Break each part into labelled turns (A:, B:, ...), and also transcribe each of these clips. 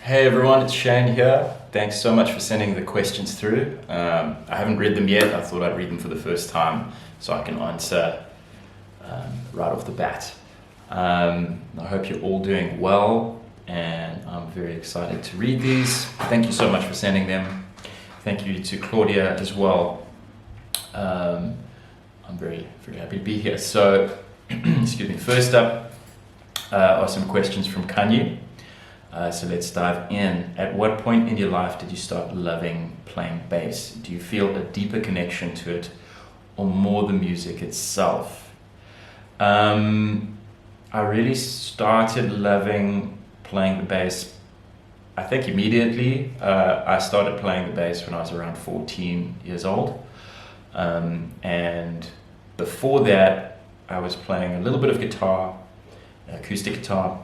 A: Hey everyone, it's Shane here. Thanks so much for sending the questions through. I haven't read them yet. I thought I'd read them for the first time so I can answer right off the bat. I hope you're all doing well, and I'm very excited to read these. Thank you so much for sending them. Thank you to Claudia as well. I'm very happy to be here. So, excuse me. First up are some questions from Kanye. So let's dive in. At what point in your life did you start loving playing bass? Do you feel a deeper connection to it, or more the music itself? I really started loving playing the bass, I think immediately. I started playing the bass when I was around 14 years old. And before that, I was playing a little bit of guitar, acoustic guitar.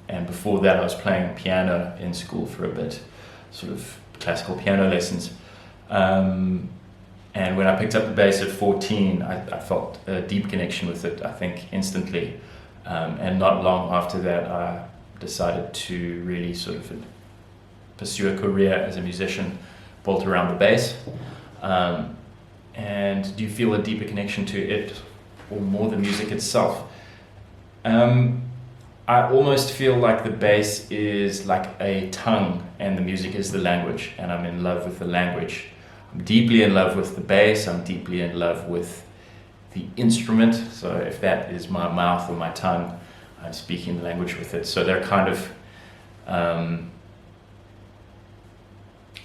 A: And before that, I was playing piano in school for a bit, sort of classical piano lessons. And when I picked up the bass at 14, I felt a deep connection with it, I think, instantly. And not long after that, I decided to really sort of pursue a career as a musician built around the bass. And do you feel a deeper connection to it, or more the music itself? I almost feel like the bass is like a tongue and the music is the language, and I'm in love with the language. I'm deeply in love with the bass, I'm deeply in love with the instrument, so if that is my mouth or my tongue, I'm speaking the language with it. So they're kind of,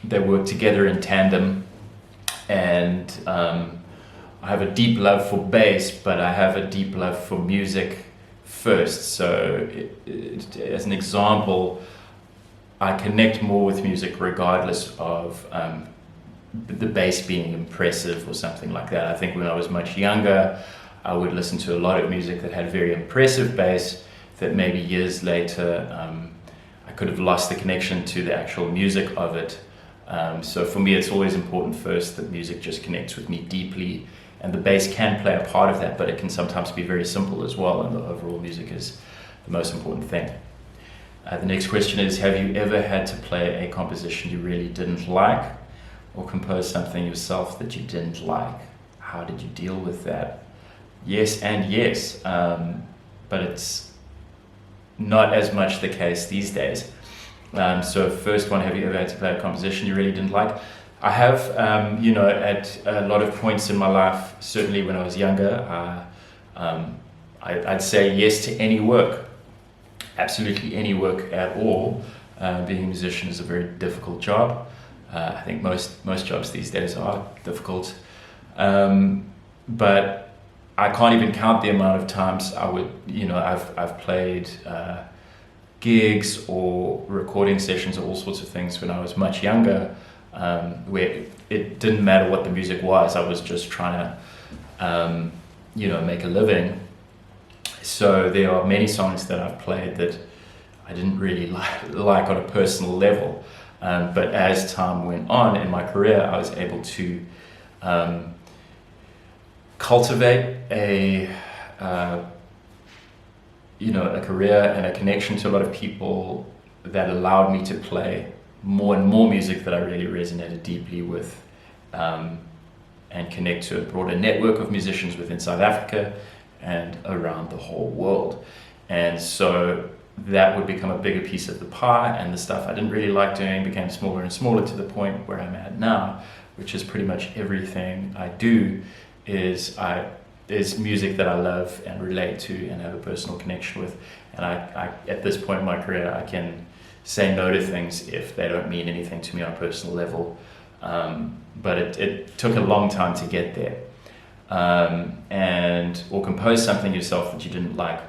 A: they work together in tandem, and I have a deep love for bass, but I have a deep love for music first. So as an example, I connect more with music regardless of the bass being impressive or something like that. I think when I was much younger, I would listen to a lot of music that had very impressive bass that maybe years later I could have lost the connection to the actual music of it. So for me, it's always important first that music just connects with me deeply. And the bass can play a part of that, but it can sometimes be very simple as well, and the overall music is the most important thing. The next question is, have you ever had to play a composition you really didn't like, or compose something yourself that you didn't like? How did you deal with that? Yes and yes, but it's not as much the case these days. So first one, have you ever had to play a composition you really didn't like? I have, at a lot of points in my life, certainly when I was younger, I'd say yes to any work, absolutely any work at all. Being a musician is a very difficult job. I think most jobs these days are difficult. But I can't even count the amount of times I've played gigs or recording sessions or all sorts of things when I was much younger, where it didn't matter what the music was. I was just trying to, make a living. So there are many songs that I've played that I didn't really like on a personal level. But as time went on in my career, I was able to cultivate a career and a connection to a lot of people that allowed me to play more and more music that I really resonated deeply with, and connect to a broader network of musicians within South Africa and around the whole world. And so that would become a bigger piece of the pie, and the stuff I didn't really like doing became smaller and smaller to the point where I'm at now, which is pretty much everything I do is music that I love and relate to and have a personal connection with. And I at this point in my career, I can say no to things if they don't mean anything to me on a personal level. But it took a long time to get there. Or compose something yourself that you didn't like.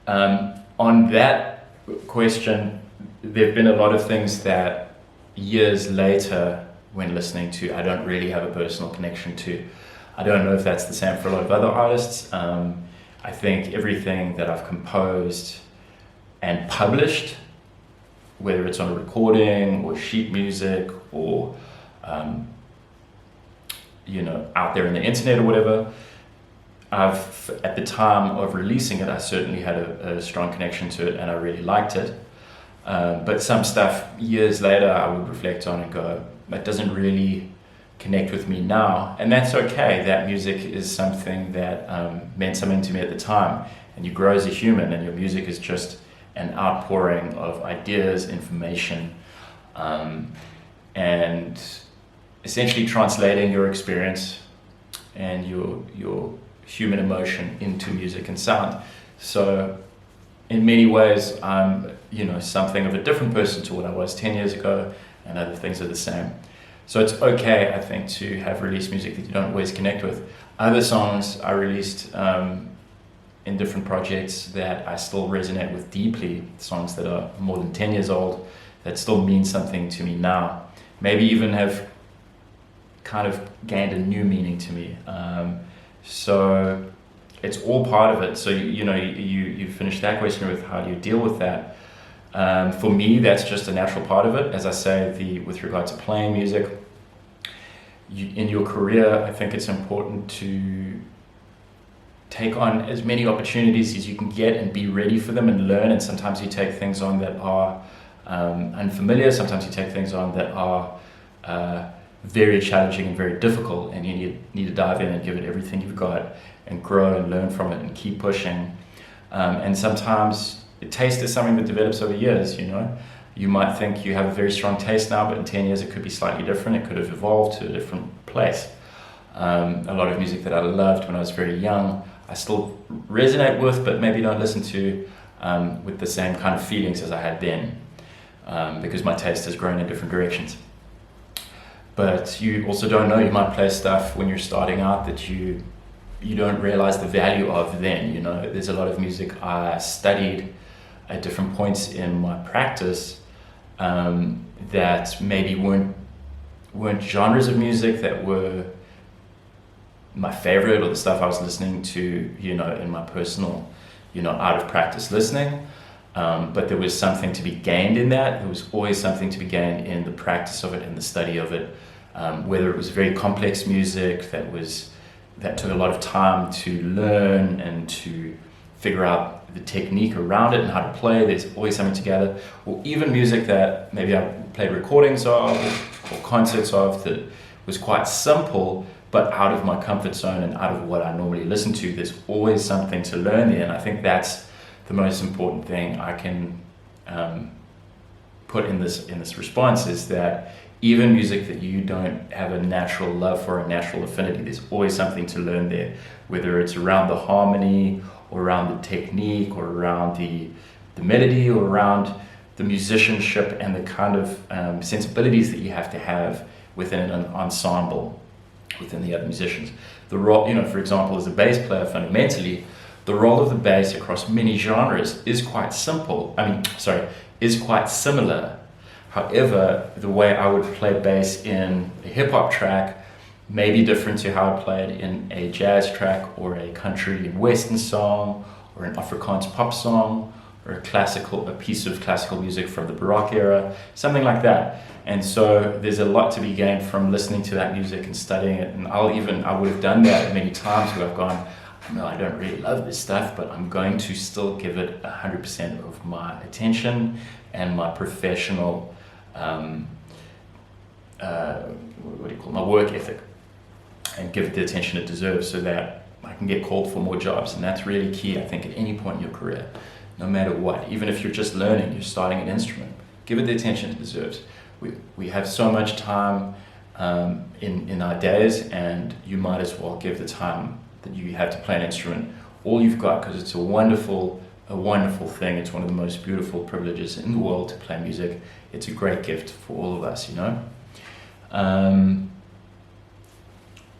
A: On that question, there have been a lot of things that years later, when listening to, I don't really have a personal connection to. I don't know if that's the same for a lot of other artists. I think everything that I've composed and published, whether it's on a recording or sheet music or out there in the internet or whatever, at the time of releasing it, I certainly had a strong connection to it and I really liked it. But some stuff years later I would reflect on and go, that doesn't really connect with me now. And that's okay. That music is something that meant something to me at the time. And you grow as a human, and your music is just an outpouring of ideas, information, and essentially translating your experience and your human emotion into music and sound. So in many ways, I'm something of a different person to what I was 10 years ago, and other things are the same. So it's okay, I think, to have released music that you don't always connect with. Other songs I released in different projects that I still resonate with deeply, songs that are more than 10 years old, that still mean something to me now. Maybe even have kind of gained a new meaning to me. So it's all part of it. So you finished that question with how do you deal with that. For me, that's just a natural part of it. As I say, with regard to playing music, in your career, I think it's important to take on as many opportunities as you can get and be ready for them and learn. And sometimes you take things on that are unfamiliar. Sometimes you take things on that are very challenging and very difficult, and you need to dive in and give it everything you've got and grow and learn from it and keep pushing. And sometimes taste is something that develops over years. You might think you have a very strong taste now, but in 10 years it could be slightly different. It could have evolved to a different place. A lot of music that I loved when I was very young, I still resonate with, but maybe don't listen to with the same kind of feelings as I had then, because my taste has grown in different directions. But you also don't know, you might play stuff when you're starting out that you don't realize the value of then. There's a lot of music I studied at different points in my practice that maybe weren't genres of music that were my favorite, or the stuff I was listening to, in my personal, out of practice listening. But there was something to be gained in that. There was always something to be gained in the practice of it and the study of it. Whether it was very complex music that took a lot of time to learn and to figure out the technique around it and how to play, there's always something to gather. Or even music that maybe I played recordings of or concerts of that was quite simple, but out of my comfort zone and out of what I normally listen to. There's always something to learn there, and I think that's the most important thing I can put in this response, is that even music that you don't have a natural love for, a natural affinity, there's always something to learn there, whether it's around the harmony or around the technique or around the melody or around the musicianship and the kind of sensibilities that you have to have within an ensemble, within the other musicians. The role, for example, as a bass player, fundamentally, the role of the bass across many genres is quite is quite similar. However, the way I would play bass in a hip-hop track may be different to how I play it in a jazz track or a country and western song or an Afrikaans pop song or a piece of classical music from the Baroque era, something like that. And so there's a lot to be gained from listening to that music and studying it. And I would have done that many times where I've gone, no, I don't really love this stuff, but I'm going to still give it 100% of my attention and my professional, my work ethic, and give it the attention it deserves so that I can get called for more jobs. And that's really key, I think, at any point in your career, no matter what. Even if you're just learning, you're starting an instrument, give it the attention it deserves. We have so much time in our days, and you might as well give the time that you have to play an instrument all you've got, because it's a wonderful thing. It's one of the most beautiful privileges in the world to play music. It's a great gift for all of us,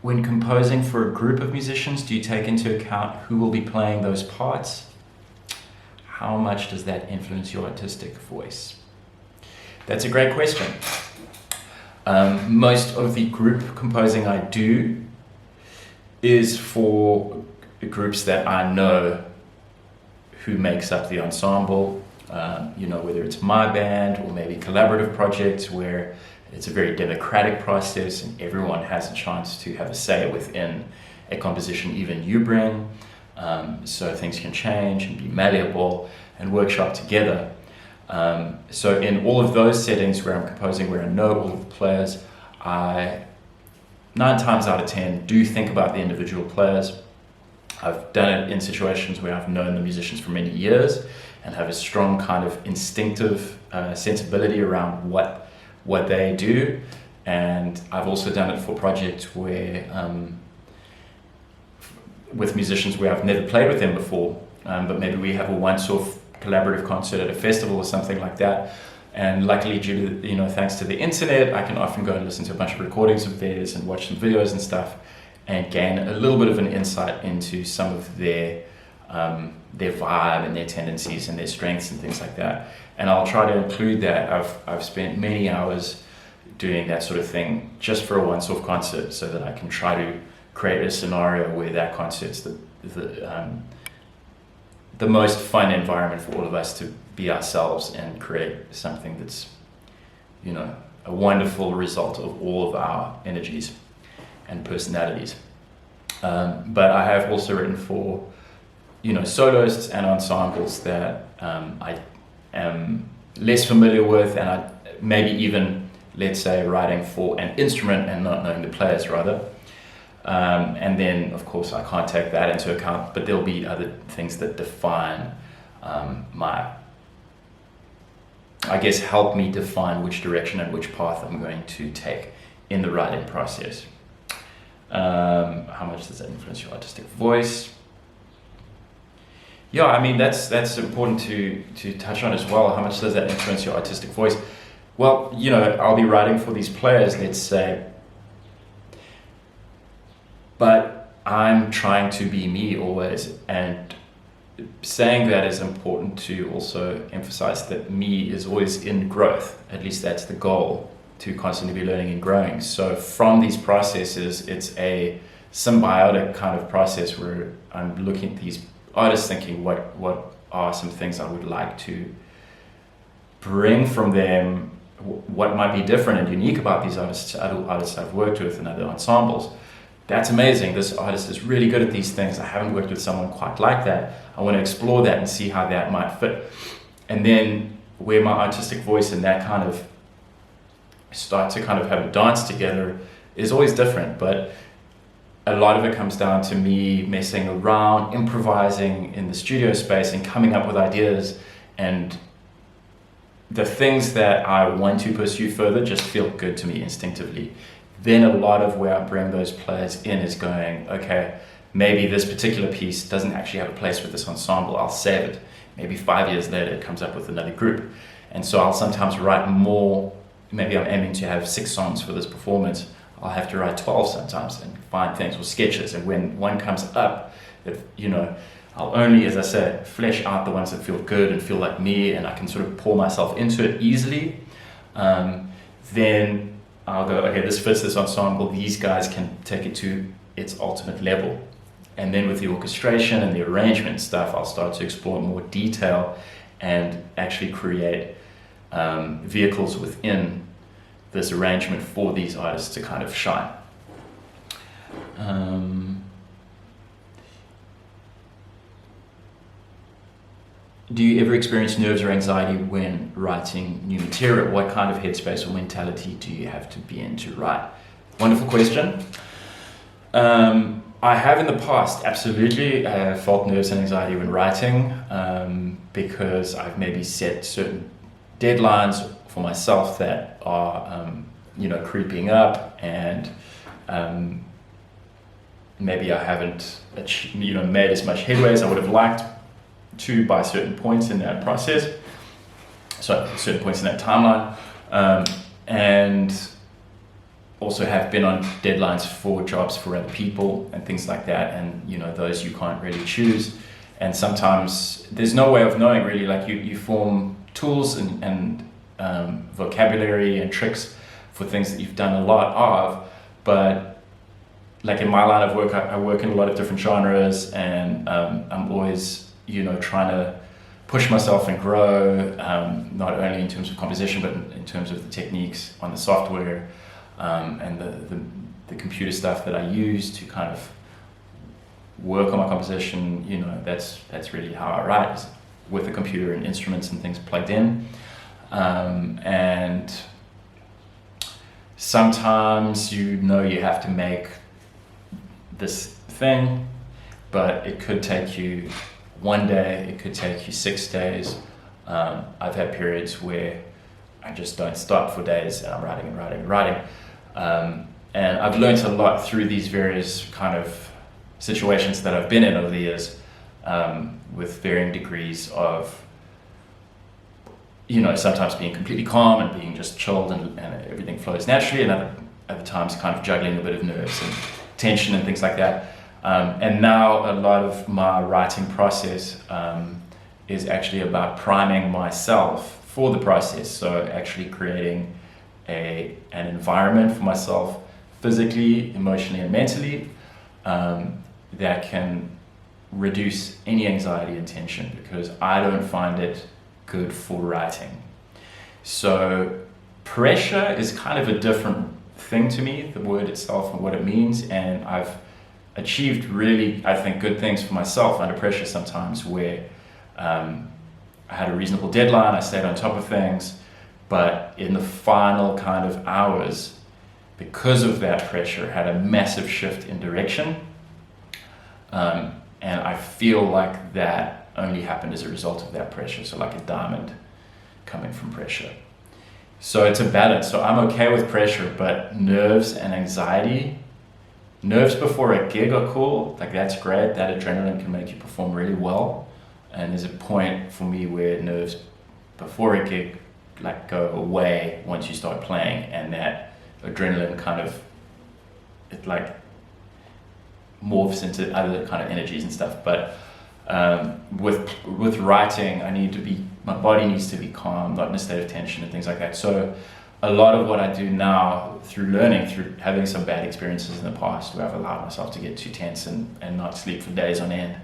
A: When composing for a group of musicians, do you take into account who will be playing those parts? How much does that influence your artistic voice? That's a great question. Most of the group composing I do is for groups that I know who makes up the ensemble, whether it's my band or maybe collaborative projects where it's a very democratic process and everyone has a chance to have a say within a composition even you bring, so things can change and be malleable and workshop together. So in all of those settings where I'm composing, where I know all of the players, I 9 times out of 10 do think about the individual players. I've done it in situations where I've known the musicians for many years and have a strong kind of instinctive sensibility around what they do. And I've also done it for projects where with musicians where I've never played with them before, but maybe we have a once-off collaborative concert at a festival or something like that. And luckily, due to, thanks to the internet, I can often go and listen to a bunch of recordings of theirs and watch some videos and stuff, and gain a little bit of an insight into some of their vibe and their tendencies and their strengths and things like that. And I'll try to include that. I've spent many hours doing that sort of thing just for a once-off concert, so that I can try to create a scenario where that concert's the most fun environment for all of us to be ourselves and create something that's, a wonderful result of all of our energies and personalities. But I have also written for, soloists and ensembles that I am less familiar with, and I maybe even, let's say, writing for an instrument and not knowing the players rather. And then, of course, I can't take that into account, but there'll be other things that define help me define which direction and which path I'm going to take in the writing process. How much does that influence your artistic voice? Yeah, I mean, that's important to touch on as well. How much does that influence your artistic voice? Well, I'll be writing for these players, let's say, but I'm trying to be me always, and saying that is important to also emphasize that me is always in growth. At least that's the goal, to constantly be learning and growing. So from these processes, it's a symbiotic kind of process where I'm looking at these artists thinking, what are some things I would like to bring from them? What might be different and unique about these artists, other artists I've worked with and other ensembles? That's amazing. This artist is really good at these things. I haven't worked with someone quite like that. I want to explore that and see how that might fit. And then where my artistic voice and that kind of start to kind of have a dance together is always different. But a lot of it comes down to me messing around, improvising in the studio space and coming up with ideas. And the things that I want to pursue further just feel good to me instinctively. Then a lot of where I bring those players in is going, okay, maybe this particular piece doesn't actually have a place with this ensemble. I'll save it. Maybe 5 years later, it comes up with another group. And so I'll sometimes write more. Maybe I'm aiming to have 6 songs for this performance. I'll have to write 12 sometimes and find things or sketches. And when one comes up, that, I'll only, as I said, flesh out the ones that feel good and feel like me, and I can sort of pour myself into it easily. Then I'll go, okay, this fits this ensemble. These guys can take it to its ultimate level. And then with the orchestration and the arrangement stuff, I'll start to explore more detail and actually create vehicles within this arrangement for these artists to kind of shine. Do you ever experience nerves or anxiety when writing new material? What kind of headspace or mentality do you have to be in to write? Wonderful question. I have in the past, absolutely, felt nerves and anxiety when writing, because I've maybe set certain deadlines for myself that are, creeping up, and maybe I haven't, made as much headway as I would have liked to by certain points in that process, so certain points in that timeline, and also have been on deadlines for jobs for other people and things like that, and those you can't really choose, and sometimes there's no way of knowing really, like you form tools and vocabulary and tricks for things that you've done a lot of, but like in my line of work, I work in a lot of different genres, and I'm always trying to push myself and grow, not only in terms of composition, but in terms of the techniques on the software, and the computer stuff that I use to kind of work on my composition. That's really how I write. with the computer and instruments and things plugged in. And sometimes you have to make this thing, but it could take you one day, it could take you 6 days. I've had periods where I just don't stop for days and I'm writing and writing and writing. And I've learned a lot through these various kind of situations that I've been in over the years, with varying degrees of, sometimes being completely calm and being just chilled and everything flows naturally, and other times kind of juggling a bit of nerves and tension and things like that. And now a lot of my writing process is actually about priming myself for the process. So actually creating an environment for myself physically, emotionally, and mentally that can reduce any anxiety and tension, because I don't find it good for writing. So pressure is kind of a different thing to me, the word itself and what it means, and I've achieved really, I think, good things for myself under pressure sometimes, where I had a reasonable deadline, I stayed on top of things, but in the final kind of hours, because of that pressure, had a massive shift in direction. And I feel like that only happened as a result of that pressure, so like a diamond coming from pressure. So it's a balance. So I'm okay with pressure, but nerves and anxiety, nerves before a gig are cool, like that's great, that adrenaline can make you perform really well. And there's a point for me where nerves before a gig like go away once you start playing, and that adrenaline kind of, it like morphs into other kind of energies and stuff. But with writing, my body needs to be calm, not in a state of tension and things like that. So a lot of what I do now, through learning, through having some bad experiences in the past where I've allowed myself to get too tense and not sleep for days on end,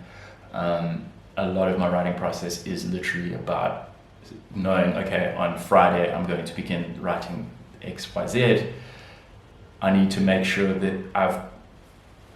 A: a lot of my writing process is literally about knowing, okay, on Friday I'm going to begin writing X, Y, Z. I need to make sure that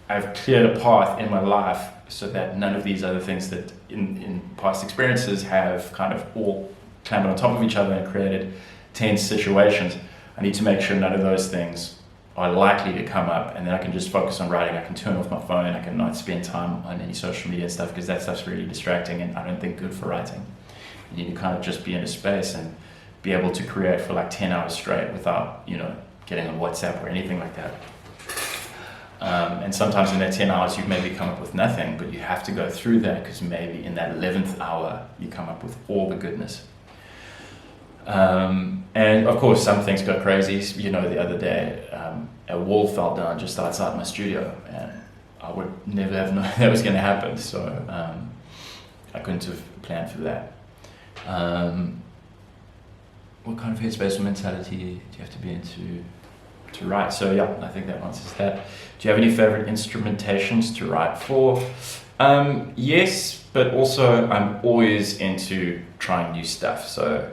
A: I've cleared a path in my life so that none of these other things that in past experiences have kind of all clambered on top of each other and created tense situations. I need to make sure none of those things are likely to come up, and then I can just focus on writing. I can turn off my phone, I can not spend time on any social media and stuff, because that stuff's really distracting and I don't think good for writing. You need to kind of just be in a space and be able to create for like 10 hours straight without, getting on WhatsApp or anything like that. And sometimes in that 10 hours you maybe come up with nothing, but you have to go through that, because maybe in that 11th hour you come up with all the goodness. And of course some things go crazy. The other day a wall fell down just outside my studio, and I would never have known that was going to happen, so I couldn't have planned for that. What kind of headspace or mentality do you have to be into to write? So yeah, I think that answers that. Do you have any favorite instrumentations to write for? Yes, but also I'm always into trying new stuff. So,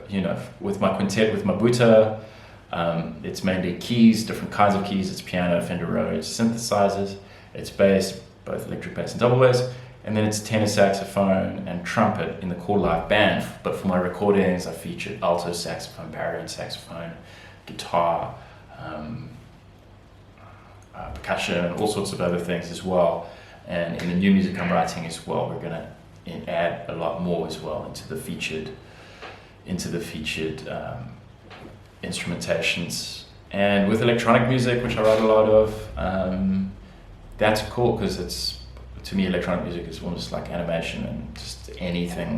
A: with my quintet, with Mabuta, it's mainly keys, different kinds of keys. It's piano, Fender Rhodes, synthesizers, it's bass, both electric bass and double bass, and then it's tenor saxophone and trumpet in the Core Live band. But for my recordings, I featured alto saxophone, baritone saxophone, guitar, percussion, and all sorts of other things as well. And in the new music I'm writing as well, we're going to add a lot more as well into the featured instrumentations. And with electronic music, which I write a lot of, that's cool, because to me electronic music is almost like animation, and just anything